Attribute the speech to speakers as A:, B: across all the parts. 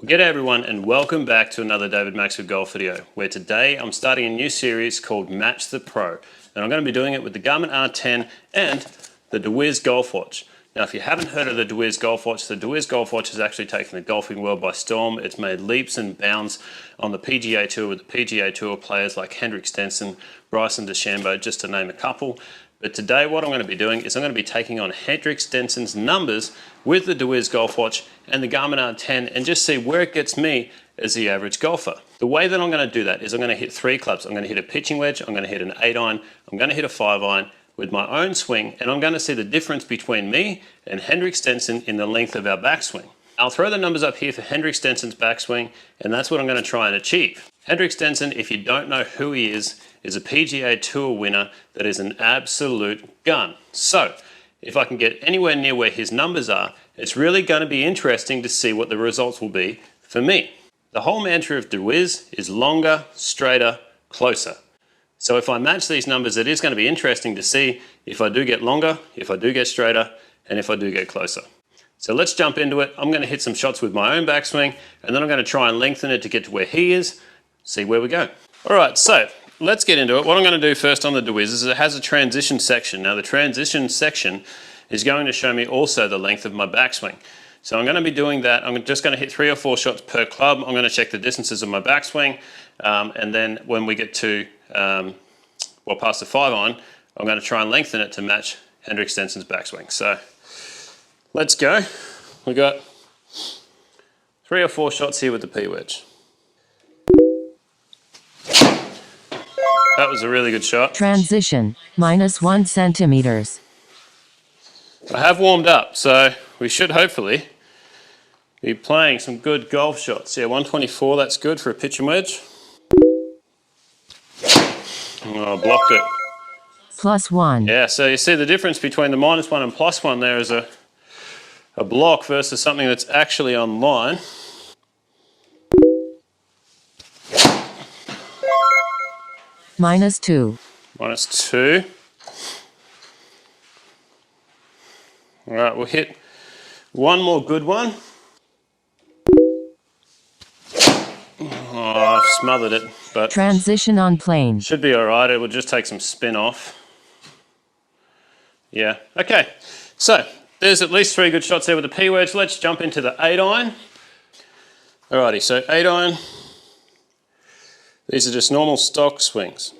A: Well, g'day everyone and welcome back to another David Maxfield Golf video, where today I'm starting a new series called Match the Pro, and I'm going to be doing it with the Garmin R10 and the deWiz Golf Watch. Now if you haven't heard of the deWiz Golf Watch, the deWiz Golf Watch has actually taken the golfing world by storm. It's made leaps and bounds on the PGA Tour with the PGA Tour players like Henrik Stenson, Bryson DeChambeau, just to name a couple. But today what I'm going to be doing is I'm going to be taking on Henrik Stenson's numbers with the deWiz Golf Watch and the Garmin R10 and just see where it gets me as the average golfer. The way that I'm going to do that is I'm going to hit three clubs. I'm going to hit a pitching wedge, I'm going to hit an 8-iron, I'm going to hit a 5-iron with my own swing, and I'm going to see the difference between me and Henrik Stenson in the length of our backswing. I'll throw the numbers up here for Henrik Stenson's backswing, and that's what I'm going to try and achieve. Henrik Stenson, if you don't know who he is a PGA Tour winner that is an absolute gun. So, if I can get anywhere near where his numbers are, it's really going to be interesting to see what the results will be for me. The whole mantra of deWiz is longer, straighter, closer. So if I match these numbers, it is going to be interesting to see if I do get longer, if I do get straighter, and if I do get closer. So let's jump into it. I'm going to hit some shots with my own backswing, and then I'm going to try and lengthen it to get to where he is, see where we go. All right, so let's get into it. What I'm going to do first on the deWiz is it has a transition section. Now the transition section is going to show me also the length of my backswing. So I'm going to be doing that. I'm just going to hit 3 or 4 shots per club. I'm going to check the distances of my backswing, and then when we get to past the 5-iron, I'm going to try and lengthen it to match Henrik Stenson's backswing. So let's go. We got 3 or 4 shots here with the P wedge. That was a really good shot.
B: Transition, -1 centimeters.
A: I have warmed up, so we should hopefully be playing some good golf shots. Yeah, 124, that's good for a pitch and wedge. Oh, I blocked it.
B: +1.
A: Yeah, so you see the difference between the -1 and +1 there is a block versus something that's actually on line.
B: -2.
A: -2. All right, we'll hit one more good one. Oh, I've smothered it, but
B: Transition on plane.
A: should be all right. It will just take some spin off. Yeah, okay. So there's at least 3 good shots there with the P wedge. Let's jump into the 8-iron. Alrighty, so 8-iron. These are just normal stock swings.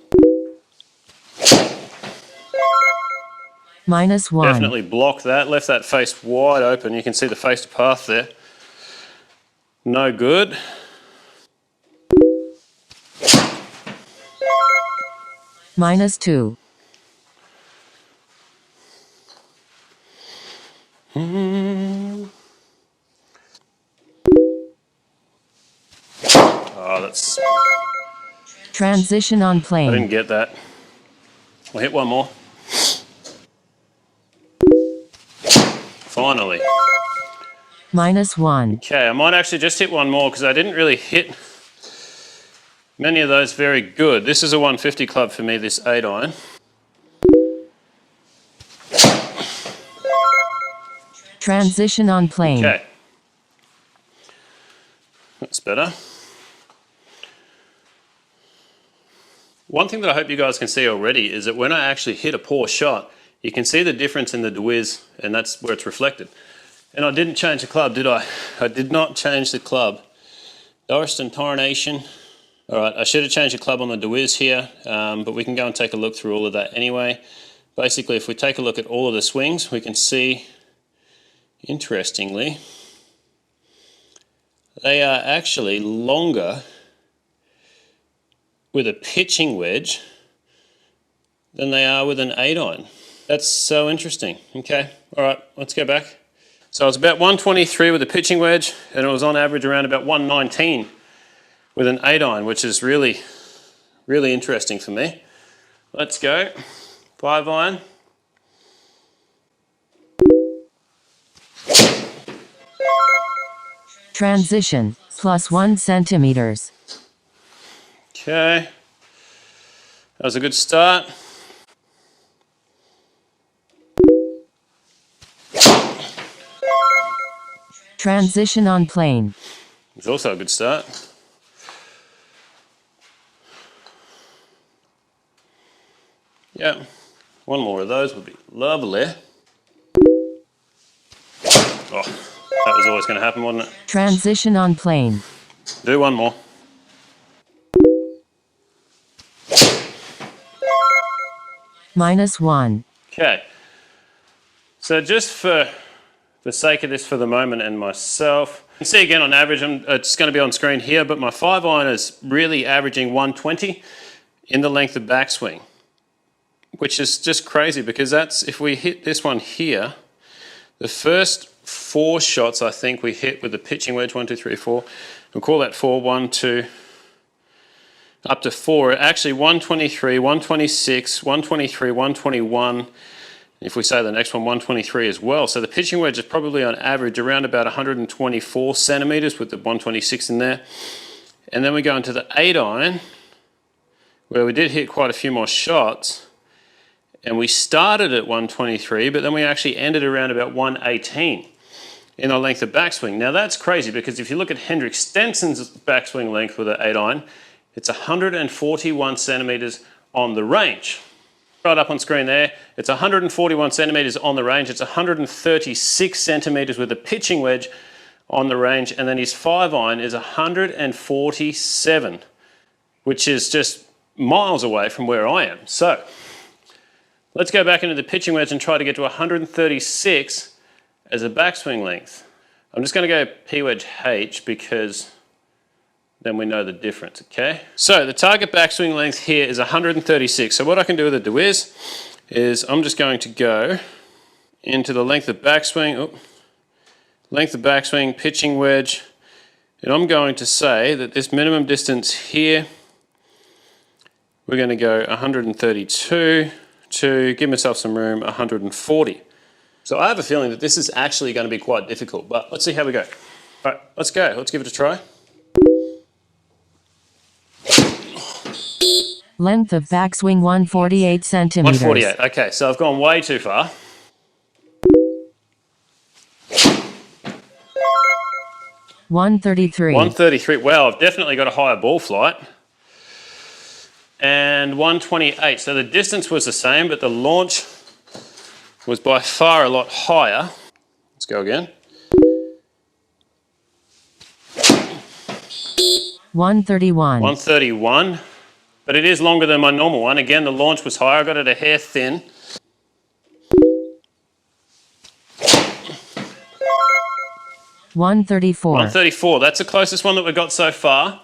B: -1.
A: Definitely blocked that, left that face wide open. You can see the face to path there. No good.
B: -2.
A: Oh, that's...
B: Transition on
A: I
B: plane.
A: didn't get that. I'll hit one more. Finally.
B: -1.
A: Okay, I might actually just hit one more because I didn't really hit many of those very good. This is a 150 club for me, this 8-iron.
B: Transition on plane.
A: Okay. That's better. One thing that I hope you guys can see already is that when I actually hit a poor shot, you can see the difference in the deWiz, and that's where it's reflected. And I didn't change the club, did I? I did not change the club. Doriston Toronation. All right, I should have changed the club on the deWiz here, but we can go and take a look through all of that anyway. Basically, if we take a look at all of the swings, we can see, interestingly, they are actually longer with a pitching wedge than they are with an 8-iron. That's so interesting. Okay, all right, let's go back. So it's about 123 with a pitching wedge, and it was on average around about 119 with an 8-iron, which is really, really interesting for me. Let's go. 5-iron.
B: Transition, +1 centimeters.
A: Okay. That was a good start.
B: Transition on plane.
A: It's also a good start. Yeah, one more of those would be lovely. Oh, that was always going to happen, wasn't it?
B: Transition on plane.
A: Do one more.
B: -1.
A: Okay. So just for the sake of this for the moment and myself, you can see again on average, it's going to be on screen here, but my 5-iron is really averaging 120 in the length of backswing, which is just crazy because that's, if we hit this one here, the first 4 shots I think we hit with the pitching wedge, 1, 2, 3, 4, we'll call that 4, 1, 2, up to 4, actually 123, 126, 123, 121, if we say the next one, 123 as well. So the pitching wedge is probably on average around about 124 centimeters with the 126 in there. And then we go into the 8-iron, where we did hit quite a few more shots. And we started at 123, but then we actually ended around about 118 in our length of backswing. Now that's crazy because if you look at Henrik Stenson's backswing length with the 8-iron, it's 141 centimeters on the range. Right up on screen there, it's 141 centimeters on the range. It's 136 centimeters with a pitching wedge on the range, and then his 5-iron is 147, which is just miles away from where I am. So let's go back into the pitching wedge and try to get to 136 as a backswing length. I'm just going to go P wedge H because then we know the difference, okay? So the target backswing length here is 136. So what I can do with the deWiz is I'm just going to go into the length of backswing, pitching wedge, and I'm going to say that this minimum distance here, we're going to go 132 to give myself some room, 140. So I have a feeling that this is actually going to be quite difficult, but let's see how we go. All right, let's go. Let's give it a try.
B: Length of backswing 148 centimeters.
A: 148. Okay, so I've gone way too far.
B: $133.
A: 133. Well, I've definitely got a higher ball flight. And 128. So the distance was the same, but the launch was by far a lot higher. Let's go again.
B: 131.
A: 131. But it is longer than my normal one. Again, the launch was higher. I got it a hair thin.
B: $134.
A: 134. That's the closest one that we've got so far.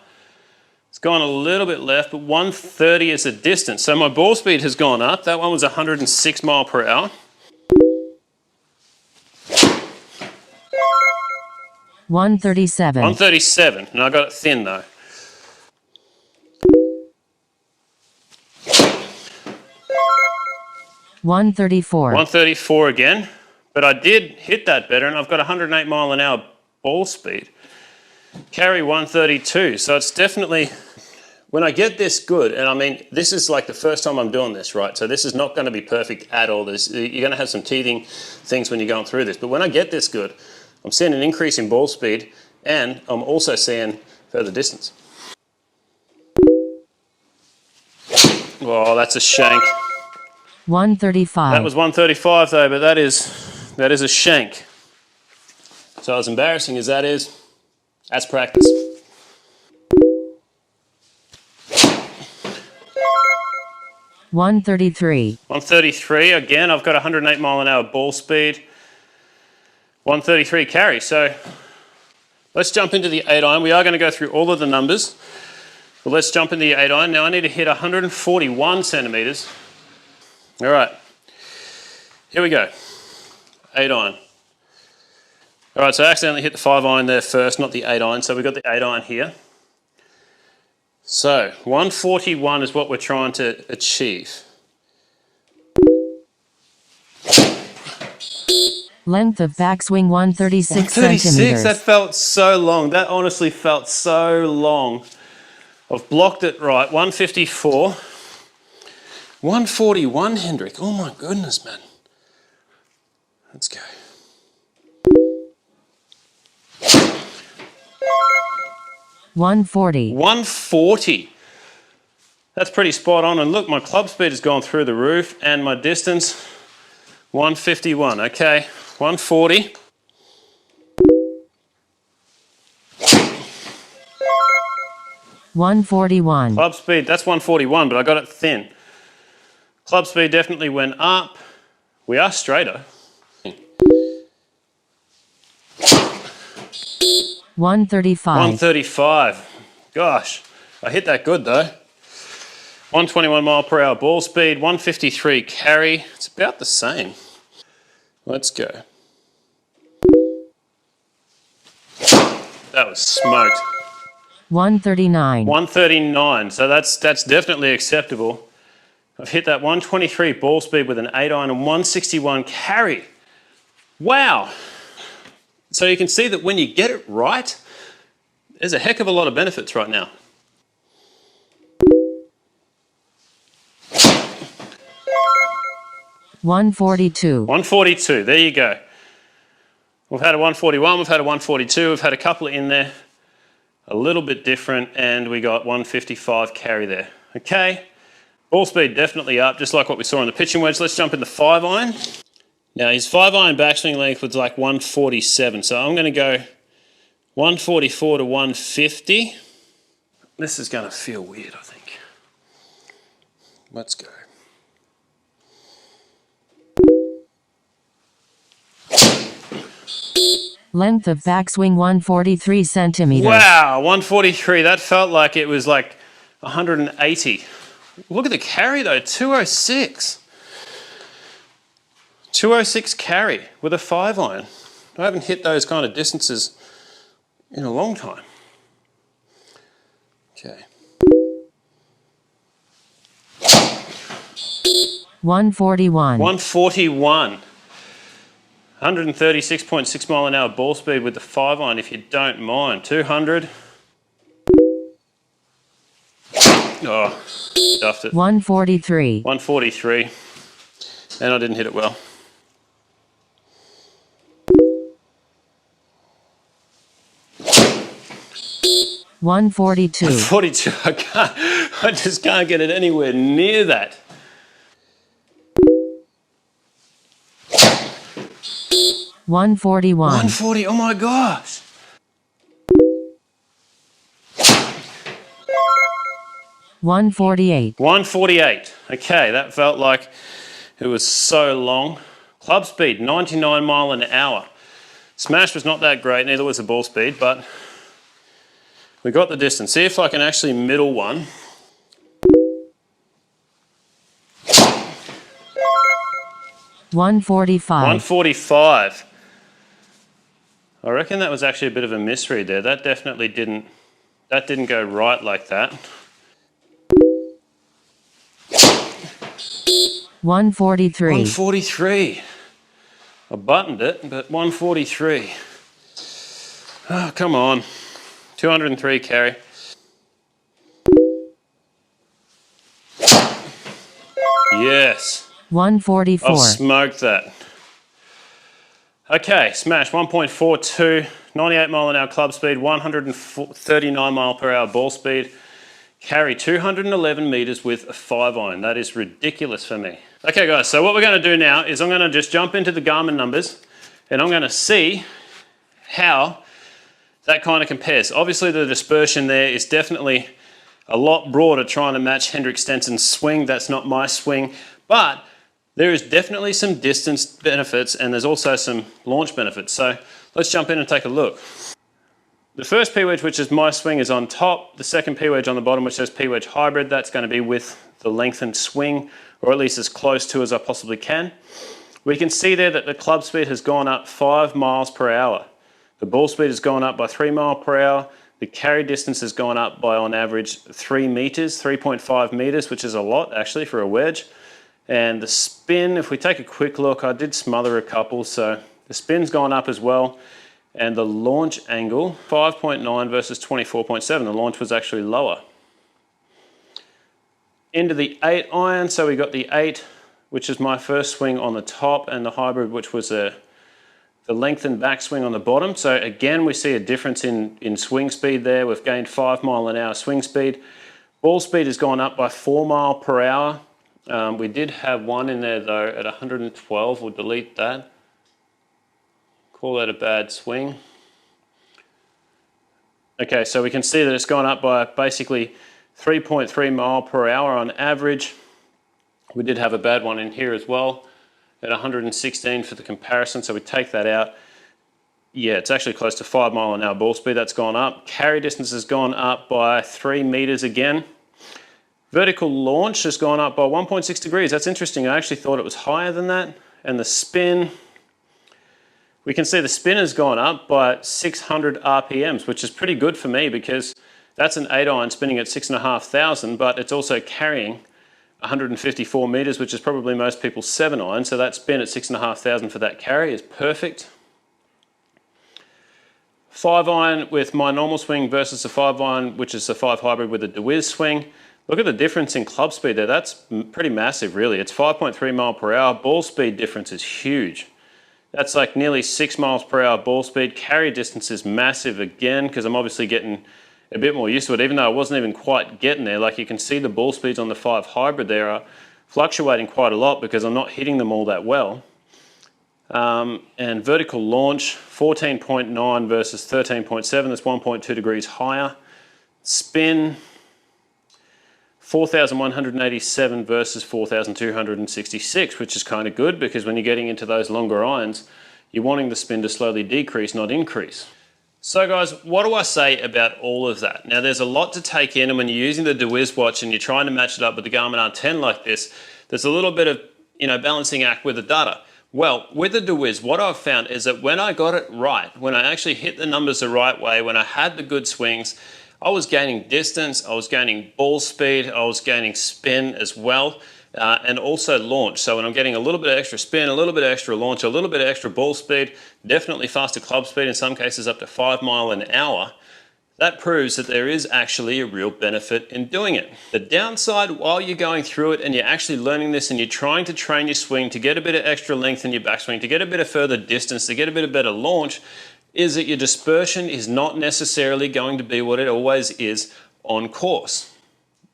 A: It's gone a little bit left, but 130 is the distance. So my ball speed has gone up. That one was 106 mile per hour.
B: 137.
A: 137. And I got it thin though.
B: 134.
A: 134 again, but I did hit that better and I've got 108 mile an hour ball speed. Carry 132, so it's definitely, when I get this good, and I mean, this is like the first time I'm doing this, right? So this is not going to be perfect at all. You're going to have some teething things when you're going through this, but when I get this good, I'm seeing an increase in ball speed and I'm also seeing further distance. Oh, that's a shank.
B: 135.
A: That was 135 though, but that is a shank. So as embarrassing as that is, that's practice.
B: $133.
A: 133, again, I've got 108 mile an hour ball speed. 133 carry. So let's jump into the 8-iron. We are going to go through all of the numbers. But let's jump into the 8-iron. Now I need to hit 141 centimeters. All right, here we go, 8-iron. All right, so I accidentally hit the 5-iron there first, not the 8-iron, so we've got the 8-iron here. So 141 is what we're trying to achieve.
B: Length of backswing 136
A: 136,
B: centimeters.
A: that felt so long. That honestly felt so long. I've blocked it right, 154. 141, Hendrik. Oh my goodness, man. Let's go.
B: 140.
A: 140. That's pretty spot on. And look, my club speed has gone through the roof and my distance, 151. Okay, 140.
B: $141.
A: Club speed, that's 141, but I got it thin. Club speed definitely went up. We are straighter.
B: 135.
A: 135. Gosh, I hit that good though. 121 mile per hour ball speed, 153 carry. It's about the same. Let's go. That was smoked.
B: 139.
A: 139, so that's definitely acceptable. I've hit that 123 ball speed with an 8-iron and 161 carry. Wow. So you can see that when you get it right, there's a heck of a lot of benefits right now.
B: $142.
A: 142, there you go. We've had a 141, we've had a 142, we've had a couple in there, a little bit different, and we got 155 carry there. Okay, ball speed definitely up, just like what we saw on the pitching wedge. Let's jump in the 5-iron. Now his 5-iron backswing length was like 147, so I'm going to go 144 to 150. This is going to feel weird, I think. Let's go.
B: Length of backswing 143 centimeters.
A: Wow, 143. That felt like it was like 180. Look at the carry though, 206. 206 carry with a 5-iron. I haven't hit those kind of distances in a long time. Okay.
B: 141.
A: 141. 136.6 mile an hour ball speed with the 5-iron, if you don't mind. 200. Oh, stuffed it.
B: 143.
A: 143. And I didn't hit it well.
B: $142.
A: 42. I just can't get it anywhere near that.
B: $141.
A: 140. Oh my gosh.
B: $148.
A: 148. Okay, that felt like it was so long. Club speed, 99 mile an hour. Smash was not that great, neither was the ball speed, but we got the distance. See if I can actually middle one.
B: $145.
A: 145. I reckon that was actually a bit of a misread there. That definitely didn't go right like that.
B: 143.
A: 143. I buttoned it, but 143. Oh, come on. 203 carry. Yes.
B: 144.
A: I've smoked that. Okay, smash 1.42, 98 mile an hour club speed, 139 mile per hour ball speed, carry 211 meters with a 5-iron. That is ridiculous for me. Okay guys, so what we're going to do now is I'm going to just jump into the Garmin numbers and I'm going to see how that kind of compares. Obviously the dispersion there is definitely a lot broader trying to match Henrik Stenson's swing. That's not my swing, but there is definitely some distance benefits and there's also some launch benefits. So let's jump in and take a look. The first P-wedge, which is my swing, is on top. The second P-wedge on the bottom, which says P-wedge hybrid, that's going to be with the lengthened swing, or at least as close to as I possibly can. We can see there that the club speed has gone up 5 miles per hour. The ball speed has gone up by 3 miles per hour. The carry distance has gone up by on average 3 meters, 3.5 meters, which is a lot actually for a wedge. And the spin, if we take a quick look, I did smother a couple, so the spin's gone up as well. And the launch angle, 5.9 versus 24.7. The launch was actually lower. Into the 8-iron, so we got the 8, which is my first swing on the top, and the hybrid, which was a the lengthened backswing on the bottom. So again, we see a difference in swing speed there. We've gained 5 mile an hour swing speed. Ball speed has gone up by 4 mile per hour. We did have one in there though at 112. We'll delete that. Call that a bad swing. Okay, so we can see that it's gone up by basically 3.3 mile per hour on average. We did have a bad one in here as well at 116 for the comparison, so we take that out. Yeah, it's actually close to 5 mile an hour ball speed. That's gone up. Carry distance has gone up by 3 meters again. Vertical launch has gone up by 1.6 degrees. That's interesting. I actually thought it was higher than that. And the spin, we can see the spin has gone up by 600 RPMs, which is pretty good for me because that's an 8-iron spinning at 6,500, but it's also carrying 154 meters, which is probably most people's 7-iron. So that spin at 6,500 for that carry is perfect. 5-iron with my normal swing versus the 5-iron, which is the 5 hybrid with a deWiz swing. Look at the difference in club speed there. That's pretty massive, really. It's 5.3 mile per hour. Ball speed difference is huge. That's like nearly 6 miles per hour ball speed. Carry distance is massive again because I'm obviously getting a bit more used to it, even though I wasn't even quite getting there. Like you can see the ball speeds on the 5 hybrid there are fluctuating quite a lot because I'm not hitting them all that well. And vertical launch, 14.9 versus 13.7. That's 1.2 degrees higher. Spin, 4,187 versus 4,266, which is kind of good because when you're getting into those longer irons, you're wanting the spin to slowly decrease, not increase. So guys, what do I say about all of that? Now there's a lot to take in, and when you're using the deWiz watch and you're trying to match it up with the Garmin R10 like this, there's a little bit of, balancing act with the data. Well, with the deWiz, what I've found is that when I got it right, when I actually hit the numbers the right way, when I had the good swings, I was gaining distance, I was gaining ball speed, I was gaining spin as well, and also launch. So when I'm getting a little bit of extra spin, a little bit of extra launch, a little bit of extra ball speed, definitely faster club speed, in some cases up to 5 mile an hour, that proves that there is actually a real benefit in doing it. The downside while you're going through it and you're actually learning this and you're trying to train your swing to get a bit of extra length in your backswing, to get a bit of further distance, to get a bit of better launch, is that your dispersion is not necessarily going to be what it always is on course.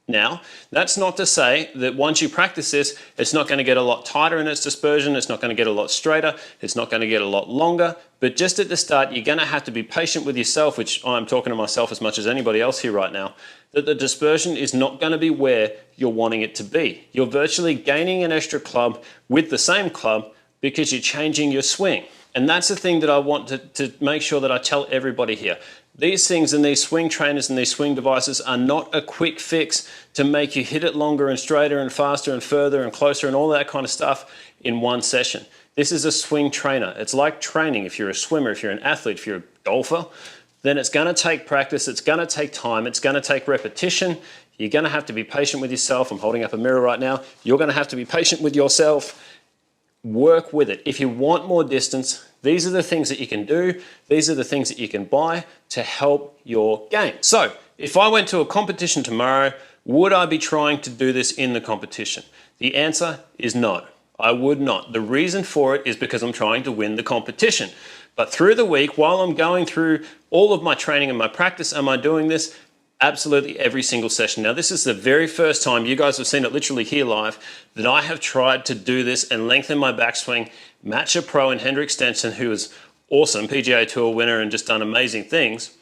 A: Now, that's not to say that once you practice this, it's not going to get a lot tighter in its dispersion, it's not going to get a lot straighter, it's not going to get a lot longer, but just at the start, you're going to have to be patient with yourself, which I'm talking to myself as much as anybody else here right now, that the dispersion is not going to be where you're wanting it to be. You're virtually gaining an extra club with the same club because you're changing your swing. And that's the thing that I want to make sure that I tell everybody here. These things and these swing trainers and these swing devices are not a quick fix to make you hit it longer and straighter and faster and further and closer and all that kind of stuff in one session. This is a swing trainer. It's like training. If you're a swimmer, if you're an athlete, if you're a golfer, then it's going to take practice, it's going to take time, it's going to take repetition. You're going to have to be patient with yourself. I'm holding up a mirror right now. You're going to have to be patient with yourself. Work with it. If you want more distance, these are the things that you can do. These are the things that you can buy to help your game. So if I went to a competition tomorrow, would I be trying to do this in the competition? The answer is no, I would not. The reason for it is because I'm trying to win the competition. But through the week, while I'm going through all of my training and my practice, am I doing this? Absolutely every single session. Now, this is the very first time, you guys have seen it literally here live, that I have tried to do this and lengthen my backswing, match a pro in Henrik Stenson, who is awesome, PGA Tour winner and just done amazing things.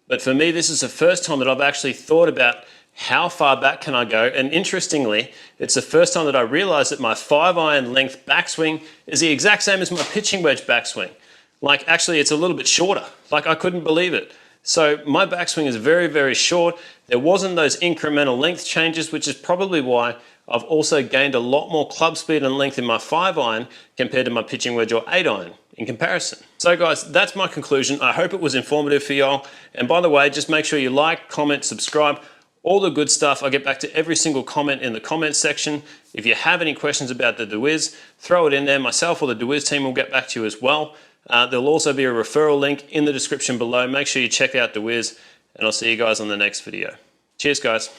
A: But for me, this is the first time that I've actually thought about how far back can I go? And interestingly, it's the first time that I realized that my 5-iron length backswing is the exact same as my pitching wedge backswing. Like, actually, it's a little bit shorter. Like, I couldn't believe it. So my backswing is very, very short. There wasn't those incremental length changes, which is probably why I've also gained a lot more club speed and length in my 5-iron compared to my pitching wedge or 8-iron in comparison. So guys, that's my conclusion. I hope it was informative for y'all. And by the way, just make sure you like, comment, subscribe, all the good stuff. I get back to every single comment in the comments section. If you have any questions about the deWiz, throw it in there. Myself or the deWiz team will get back to you as well. There'll also be a referral link in the description below. Make sure you check out deWiz, and I'll see you guys on the next video. Cheers, guys.